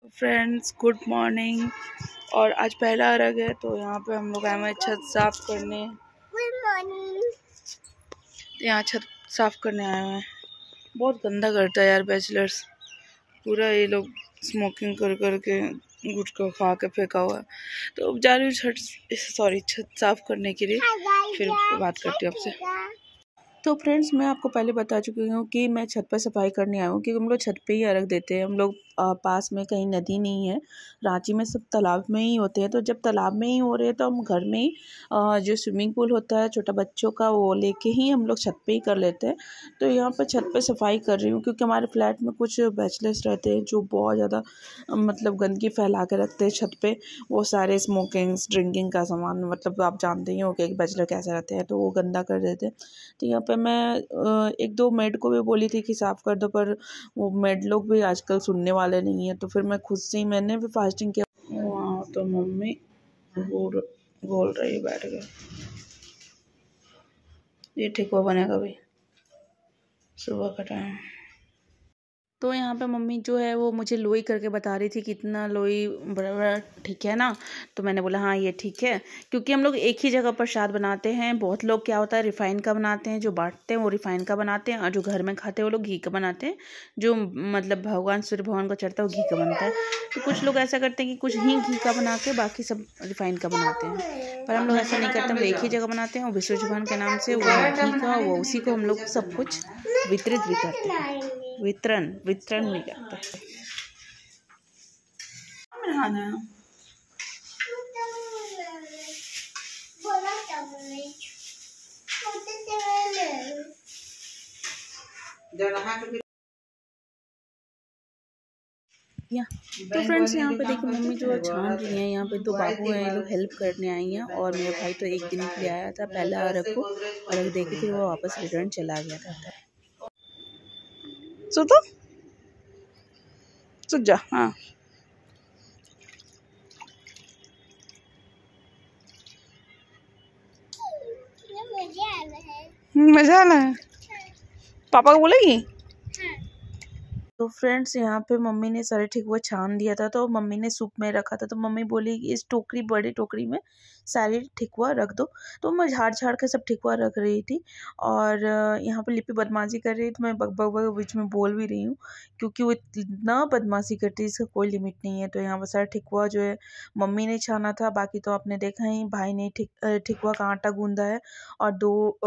Friends good morning. और आज पहला अर्घ है तो यहाँ पे हम लोग आए हुए हैं छत साफ करने। Good morning. यहाँ छत साफ करने आए हुए हैं। बहुत गंदा करता है यार बैचलर्स। पूरा ये लोग स्मोकिंग कर कर के गुटखा खा के फेंका हुआ है। तो अब जा रही हूँ छत साफ करने के लिए। फिर बात करती हूँ आपसे। तो फ्रेंड्स मैं आपको पहले बता चुकी हूँ कि मैं छत पर सफाई करने आया हूँ क्योंकि हम लोग छत पे ही अर्घ देते हैं। हम लोग पास में कहीं नदी नहीं है। रांची में सब तालाब में ही होते हैं। तो जब तालाब में ही हो रहे हैं तो हम घर में ही जो स्विमिंग पूल होता है छोटा बच्चों का वो लेके ही हम लोग छत पे ही कर लेते हैं। तो यहाँ पर छत पे सफाई कर रही हूँ क्योंकि हमारे फ्लैट में कुछ बैचलर्स रहते हैं जो बहुत ज़्यादा मतलब गंदगी फैला के रखते हैं छत पे। वो सारे स्मोकिंग ड्रिंकिंग का सामान मतलब आप जानते ही हो कि एक बैचलर कैसे रहते हैं, तो वो गंदा कर देते हैं। तो यहाँ पे मैं एक दो मेड को भी बोली थी कि साफ़ कर दो, पर वो मेड लोग भी आजकल सुनने वाले नहीं है। तो फिर मैं खुद से ही मैंने भी फास्टिंग किया। वहाँ तो मम्मी बोल रही है बैठ गए। ये ठीक हुआ बनेगा भाई सुबह का टाइम। तो यहाँ पे मम्मी जो है वो मुझे लोई करके बता रही थी कितना लोई बड़ा ठीक है ना। तो मैंने बोला हाँ ये ठीक है, क्योंकि हम लोग एक ही जगह प्रसाद बनाते हैं। बहुत लोग क्या होता है रिफ़ाइन का बनाते हैं, जो बांटते हैं वो रिफ़ाइन का बनाते हैं, और जो घर में खाते हैं वो लोग घी का बनाते हैं। जो मतलब भगवान सूर्य भगवान को चढ़ता है वो घी का बनता है। तो कुछ लोग ऐसा करते हैं कि कुछ ही घी का बना के बाकी सब रिफ़ाइन का बनाते हैं, पर हम लोग ऐसा नहीं करते। हम लोग एक ही जगह बनाते हैं और विष्णु भगवान के नाम से वो घी का वो उसी को हम लोग सब कुछ वितरित भी करते हैं। वितरण भी करते हैं। तो फ्रेंड्स यहाँ पे देखिए मम्मी जो छान रही हैं। यहाँ पे दो बाबू हैं, ये लोग हेल्प करने आई हैं। और मेरा भाई तो एक दिन के लिए आया था, पहला अर्घ को अर्घ दे के फिर वो वापस रिटर्न चला गया था। सो जा हाँ मजा आना है। पापा को बोलेगी। तो फ्रेंड्स यहाँ पे मम्मी ने सारे ठेकुआ छान दिया था, तो मम्मी ने सूप में रखा था। तो मम्मी बोली कि इस टोकरी बड़ी टोकरी में सारे ठेकुआ रख दो। तो मैं झाड़ झाड़ के सब ठेकुआ रख रही थी। और यहाँ पे लिपि बदमाशी कर रही थी। मैं बग बग बग बीच में बोल भी रही हूँ क्योंकि वो इतना बदमाशी करती है, इसका कोई लिमिट नहीं है। तो यहाँ पर सारा ठेकुआ जो है मम्मी ने छाना था। बाकी तो आपने देखा ही भाई ने ठेकुआ का आटा गूंदा है। और दो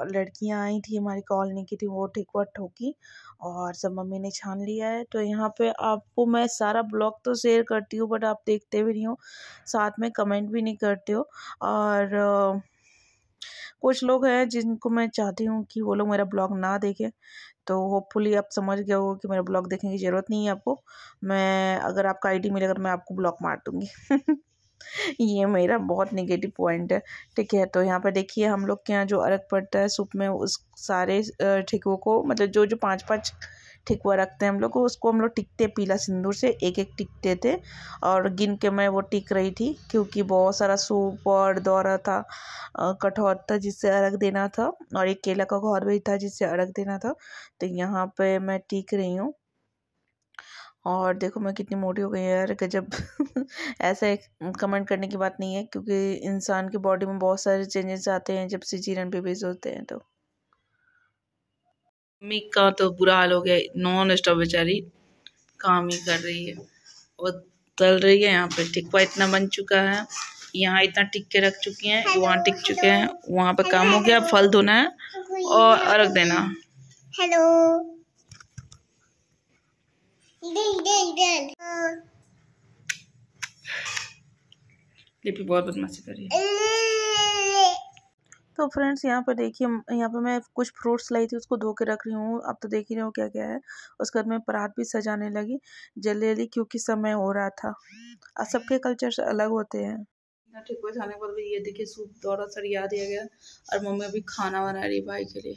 लड़कियाँ आई थी हमारी कॉलोनी की थी, वो ठेकुआ ठोकी और सब मम्मी ने छान लिया है। तो यहाँ पे आपको मैं सारा ब्लॉग तो शेयर करती हूँ, बट आप देखते भी नहीं हो, साथ में कमेंट भी नहीं करते हो। और कुछ लोग हैं जिनको मैं चाहती हूँ कि वो लोग मेरा ब्लॉग ना देखें। तो होपफुली आप समझ गए हो कि मेरा ब्लॉग देखने की ज़रूरत नहीं है आपको। मैं अगर आपका आईडी मिलेगा तो मैं आपको ब्लॉक मार दूँगी। ये मेरा बहुत नेगेटिव पॉइंट है, ठीक है। तो यहाँ पर देखिए हम लोग के यहाँ जो अर्घ पड़ता है सूप में, उस सारे ठेकुओं को मतलब जो जो 5-5 ठेकुआ रखते हैं हम लोग को, उसको हम लोग टिकते पीला सिंदूर से एक एक टिकते थे। और गिन के मैं वो टिक रही थी क्योंकि बहुत सारा सूप और दौरा था, कटहल था जिससे अर्घ देना था, और एक केला का घौर भी था जिससे अर्घ देना था। तो यहाँ पे मैं टिक रही हूँ। और देखो मैं कितनी मोटी हो गई यार गजब। ऐसा एक कमेंट करने की बात नहीं है क्योंकि इंसान की बॉडी में बहुत सारे चेंजेस आते हैं जब सीजरियन बेबीज होते हैं। तो मम्मी का तो बुरा हाल हो गया, नॉन स्टॉप बेचारी काम ही कर रही है और तल रही है। यहाँ पे टिक्का इतना बन चुका है, यहाँ इतना टिक के रख चुकी हैं, वहाँ टिक चुके हैं, वहाँ पे काम हो गया। फल धोना है और अर्घ देना। हेलो लिपि बहुत बदमाशी कर रही है। तो फ्रेंड्स यहाँ पर देखिए, यहाँ पर मैं कुछ फ्रूट्स लाई थी उसको धो के रख रही हूँ। अब तो देख ही रहे हो क्या क्या है। उसके बाद मैं परात भी सजाने लगी जल्दी जल्दी क्योंकि समय हो रहा था। और सबके कल्चर अलग होते हैं। ठेकुआ खाने के बाद ये देखिए सूप दौरा सरिया दिया गया और मम्मी अभी खाना बना रही है भाई के लिए।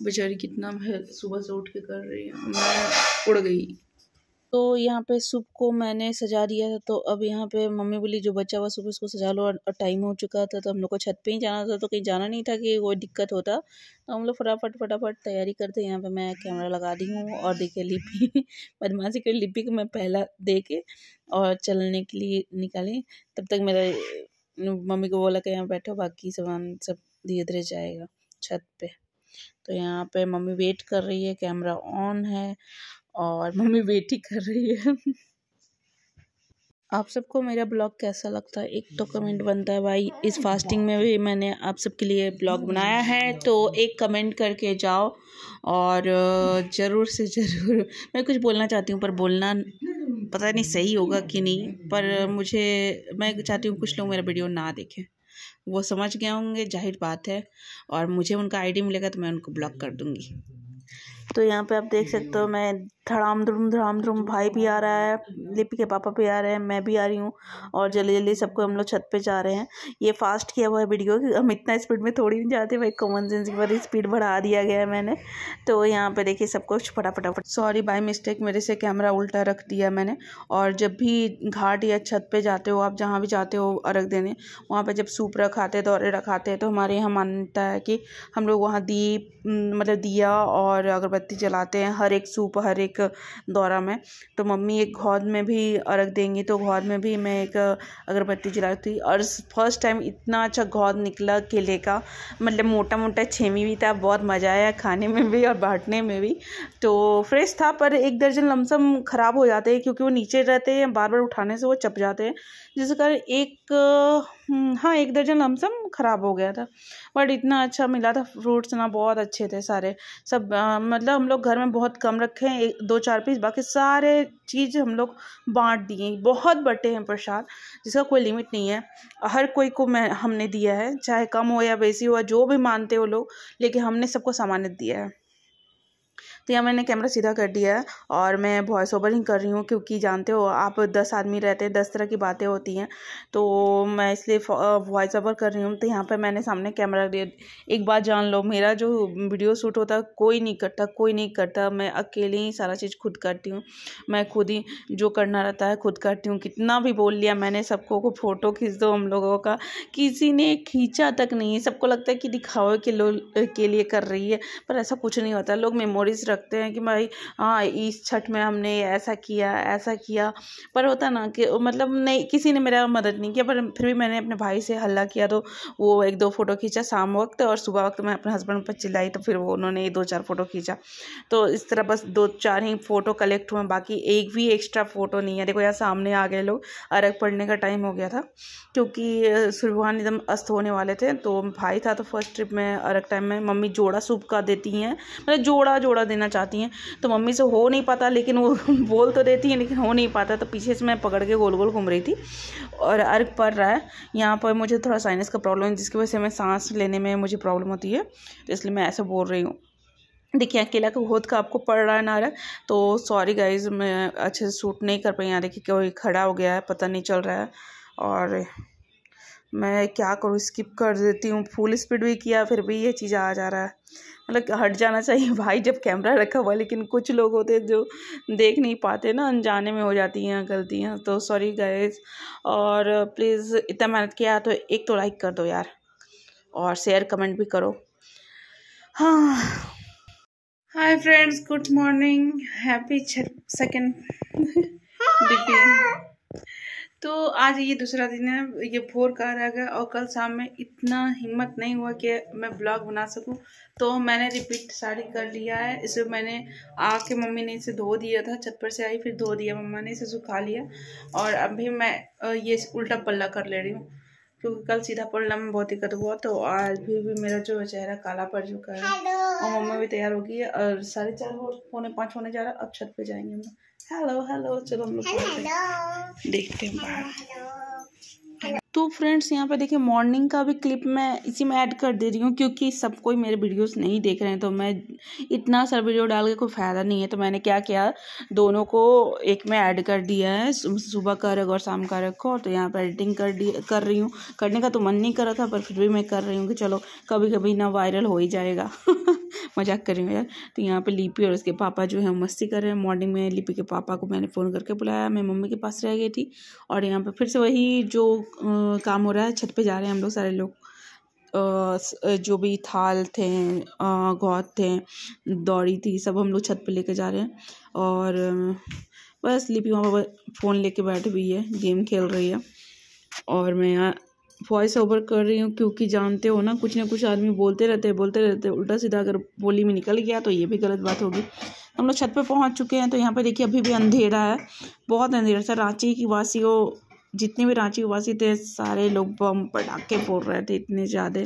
बेचारी कितना सुबह से उठ के कर रही है, मैं उड़ गई। तो यहाँ पे सूप को मैंने सजा दिया था। तो अब यहाँ पे मम्मी बोली जो बचा हुआ सूप इसको सजा लो, और टाइम हो चुका था तो हम लोग को छत पे ही जाना था, तो कहीं जाना नहीं था कि कोई दिक्कत होता। तो हम लोग फटाफट तैयारी करते। यहाँ पे मैं कैमरा लगा दी हूँ और देखिए लिपि बदमाशी कर लिपि को मैं पहला दे के और चलने के लिए निकाली। तब तक मेरे मम्मी को बोला कि यहाँ बैठो, बाकी सामान सब धीरे धीरे जाएगा छत पे। तो यहाँ पे मम्मी वेट कर रही है, कैमरा ऑन है और मम्मी वेट ही कर रही है। आप सबको मेरा ब्लॉग कैसा लगता है एक तो कमेंट बनता है भाई। इस फास्टिंग में भी मैंने आप सबके लिए ब्लॉग बनाया है, तो एक कमेंट करके जाओ। और ज़रूर से ज़रूर मैं कुछ बोलना चाहती हूँ, पर बोलना पता नहीं सही होगा कि नहीं, पर मैं चाहती हूँ कुछ लोग मेरा वीडियो ना देखें। वो समझ गए होंगे, जाहिर बात है, और मुझे उनका आईडी मिलेगा तो मैं उनको ब्लॉक कर दूँगी। तो यहाँ पे आप देख सकते हो मैं धड़ाम धड़ूम भाई भी आ रहा है, लिपि के पापा भी आ रहे हैं, मैं भी आ रही हूँ, और जल्दी जल्दी सबको हम लोग छत पे जा रहे हैं। ये फास्ट किया हुआ है वीडियो, हम इतना स्पीड में थोड़ी नहीं जाते भाई, कॉमन सेंस की वजह स्पीड बढ़ा दिया गया है मैंने। तो यहाँ पे देखिए सब कुछ फटाफट, सॉरी बाय मिस्टेक मेरे से कैमरा उल्टा रख दिया मैंने। और जब भी घाट या छत पे जाते हो, आप जहाँ भी जाते हो अर्घ देने, वहाँ पे जब सूप रखाते दौरे रखाते हैं, तो हमारे यहाँ मान्यता है कि हम लोग वहाँ दीप मतलब दिया और अगरबत्ती जलाते हैं हर एक सूप हर एक दौरा में। तो मम्मी एक घौद में भी अर्घ देंगी, तो घौद में भी मैं एक अगरबत्ती जलाती। और फर्स्ट टाइम इतना अच्छा घौद निकला केले का, मतलब मोटा मोटा छेमी भी था, बहुत मज़ा आया खाने में भी और बांटने में भी। तो फ्रेश था, पर 1 दर्जन लमसम ख़राब हो जाते हैं क्योंकि वो नीचे रहते हैं, बार बार उठाने से वो चप जाते हैं, जिस कारण 1 दर्जन लमसम ख़राब हो गया था। बट इतना अच्छा मिला था, फ्रूट्स ना बहुत अच्छे थे सारे सब। मतलब हम लोग घर में बहुत कम रखे हैं, 2-4 पीस, बाकी सारे चीज़ हम लोग बांट दिए। बहुत बटे हैं प्रसाद, जिसका कोई लिमिट नहीं है, हर कोई को हमने दिया है, चाहे कम हो या बेसी हो, जो भी मानते हो लोग, लेकिन हमने सबको सामान्य दिया है। तो यहाँ मैंने कैमरा सीधा कर दिया है और मैं वॉइस ओवर ही कर रही हूँ, क्योंकि जानते हो आप 10 आदमी रहते हैं, 10 तरह की बातें होती हैं, तो मैं इसलिए वॉइस ओवर कर रही हूँ। तो यहाँ पे मैंने सामने कैमरा दिया। एक बात जान लो, मेरा जो वीडियो शूट होता है कोई नहीं करता, मैं अकेले ही सारा चीज़ खुद करती हूँ। मैं खुद ही जो करना रहता है खुद करती हूँ। कितना भी बोल लिया मैंने सबको को फ़ोटो खींच दो हम लोगों का, किसी ने खींचा तक नहीं है। सबको लगता है कि दिखावे के लिए कर रही है, पर ऐसा कुछ नहीं होता। लोग मेमोरीज रखते हैं कि भाई हाँ इस छठ में हमने ऐसा किया, पर होता ना कि मतलब नहीं, किसी ने मेरा मदद नहीं किया, पर फिर भी मैंने अपने भाई से हल्ला किया, तो वो 1-2 फ़ोटो खींचा शाम वक्त, और सुबह वक्त मैं अपने हस्बैंड पर चिल्लाई, तो फिर वो उन्होंने 2-4 फ़ोटो खींचा। तो इस तरह बस 2-4 ही फ़ोटो कलेक्ट हुए, बाकी एक भी एक्स्ट्रा फ़ोटो नहीं है। देखो यार सामने आ गए लोग, अर्घ पढ़ने का टाइम हो गया था, क्योंकि सूर्यभगवान एकदम अस्त होने वाले थे। तो भाई था, तो फर्स्ट ट्रिप में अर्घ टाइम में मम्मी जोड़ा सूप का देती हैं, मतलब जोड़ा देना चाहती हैं, तो मम्मी से हो नहीं पाता, लेकिन वो बोल तो देती हैं लेकिन हो नहीं पाता। तो पीछे से मैं पकड़ के गोल गोल घूम रही थी और अर्घ पड़ रहा है। यहाँ पर मुझे थोड़ा साइनस का प्रॉब्लम है, जिसकी वजह से मैं सांस लेने में मुझे प्रॉब्लम होती है, तो इसलिए मैं ऐसा बोल रही हूँ। देखिए अकेला का होद का आपको पड़ रहा है ना रहा, तो सॉरी गाइज, मैं अच्छे से शूट नहीं कर पाई। यहाँ देखिए कोई खड़ा हो गया है, पता नहीं चल रहा है, और मैं क्या करूँ, स्किप कर देती हूँ। फुल स्पीड भी किया फिर भी ये चीज़ आ जा रहा है, मतलब हट जाना चाहिए भाई जब कैमरा रखा हुआ। लेकिन कुछ लोग होते हैं जो देख नहीं पाते ना, अनजाने में हो जाती हैं गलतियाँ, तो सॉरी गाइज। और प्लीज़ इतना मेहनत किया तो एक तो लाइक कर दो यार, और शेयर कमेंट भी करो। हाँ, hi friends, good morning, happy second तो आज ये दूसरा दिन है, ये भोर का रह गया, और कल शाम में इतना हिम्मत नहीं हुआ कि मैं ब्लॉग बना सकूं, तो मैंने रिपीट साड़ी कर लिया है। इसे मैंने आके मम्मी ने इसे धो दिया था, छत पर से आई फिर धो दिया, मम्मा ने इसे सुखा लिया, और अभी मैं ये उल्टा पल्ला कर ले रही हूँ, क्योंकि कल सीधा पल्ला में बहुत दिक्कत हुआ। तो आज भी मेरा जो चेहरा काला पड़ चुका है। और मम्मा भी तैयार हो गई है, और 4:30 4:45 होने जा रहा है, अब छत पे जाएंगे हम लोग। हेलो, चलो हम लोग देखते हैं बाहर। तो फ्रेंड्स यहाँ पे देखिए मॉर्निंग का भी क्लिप मैं इसी में ऐड कर दे रही हूँ, क्योंकि सब कोई मेरे वीडियोस नहीं देख रहे हैं, तो मैं इतना सा वीडियो डाल के कोई फ़ायदा नहीं है। तो मैंने क्या किया, दोनों को एक में ऐड कर दिया है, सुबह का अर्घ और शाम का अर्घ को। तो यहाँ पर एडिटिंग कर रही हूँ। करने का तो मन नहीं कर रहा था, पर फिर भी मैं कर रही हूँ कि चलो कभी कभी ना वायरल हो ही जाएगा। मजाक कर रही हूँ यार। तो यहाँ पे लिपि और उसके पापा जो है मस्ती कर रहे हैं। मॉर्निंग में लिपि के पापा को मैंने फ़ोन करके बुलाया, मैं मम्मी के पास रह गई थी। और यहाँ पे फिर से वही जो काम हो रहा है, छत पे जा रहे हैं हम लोग सारे लोग। जो भी थाल थे, गौत थे, दौड़ी थी, सब हम लोग छत पे लेके जा रहे हैं। और बस लिपि वहाँ फ़ोन लेके बैठी हुई है, गेम खेल रही है। और मैं यहाँ वॉइस ओवर कर रही हूँ, क्योंकि जानते हो ना कुछ आदमी बोलते रहते उल्टा सीधा अगर बोली में निकल गया तो ये भी गलत बात होगी। हम लोग छत पे पहुँच चुके हैं। तो यहाँ पे देखिए अभी भी अंधेरा है, बहुत अंधेरा था। रांची की वासियों, जितने भी रांची वासी थे, सारे लोग बम पटाखे फोड़ रहे थे इतने ज़्यादा।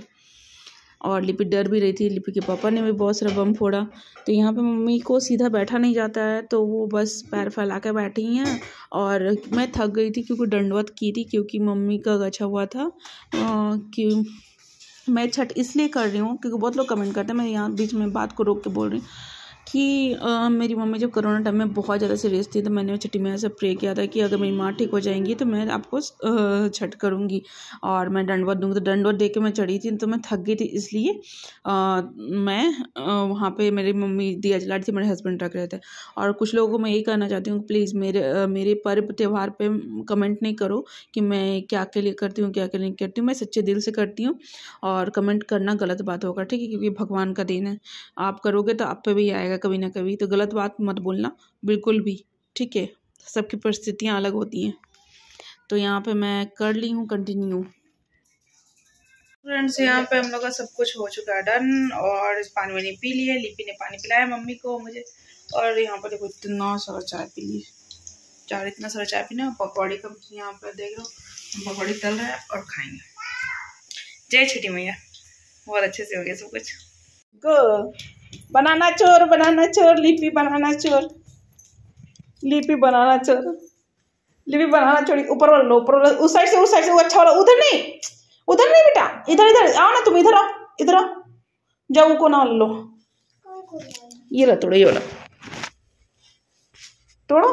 और लिपि डर भी रही थी, लिपि के पापा ने भी बहुत सारा बम फोड़ा। तो यहाँ पे मम्मी को सीधा बैठा नहीं जाता है, तो वो बस पैर फैला के बैठी हैं। और मैं थक गई थी क्योंकि दंडवत की थी, क्योंकि मम्मी का गछा हुआ था। कि मैं छठ इसलिए कर रही हूँ क्योंकि बहुत लोग कमेंट करते हैं, मैं यहाँ बीच में बात को रोक के बोल रही हूँ कि मेरी मम्मी जब कोरोना टाइम में बहुत ज़्यादा सीरियस थी, तो मैंने छठी मैया से प्रे किया था कि अगर मेरी माँ ठीक हो जाएंगी तो मैं आपको छठ करूँगी और मैं दंडवत दूँगी। तो दंडवत दे के मैं चढ़ी थी, तो मैं थक गई थी, इसलिए मैं वहाँ पे मेरी मम्मी दिया जला रही थी, मेरे हस्बैंड रख रहे थे। और कुछ लोगों को मैं यही कहना चाहती हूँ, प्लीज़ मेरे पर्व त्यौहार पे कमेंट नहीं करो कि मैं क्या के लिए करती हूँ, क्या के लिए नहीं करती हूँ। मैं सच्चे दिल से करती हूँ, और कमेंट करना गलत बात होगा, ठीक है, क्योंकि भगवान का दिन है। आप करोगे तो आप पे भी आएगा कभी ना कभी। तो गलत बात मत बोलना बिल्कुल भी, ठीक है। सबकी परिस्थितियाँ अलग होती हैं। तो यहाँ पे मैं कर ली हूँ कंटिन्यू। फ्रेंड्स यहाँ पे हम लोग का सब कुछ हो चुका है डन। और इस पानी मैंने पी लिया, लिपि ने पानी पिलाया मम्मी को, मुझे। और यहाँ पर देखो इतना सारा चाय पी ली, इतना सारा चाय पीना। पकौड़ी का यहाँ पर देख लो, पकौड़ी तल रहा है और खाएंगे। जय छठी मैया। बहुत अच्छे से हो गया सब कुछ। गो बनाना चोर लिपि बनाना चोर, लिपि बनाना चोर, लिपि बनाना चोर। ऊपर वाला ऊपर वाला, उस साइड से वो अच्छा वाला। उधर नहीं बेटा, इधर आओ ना, तुम इधर आओ जाओ को ना लो। ये लो तोड़ो, ये वाला तोड़ो।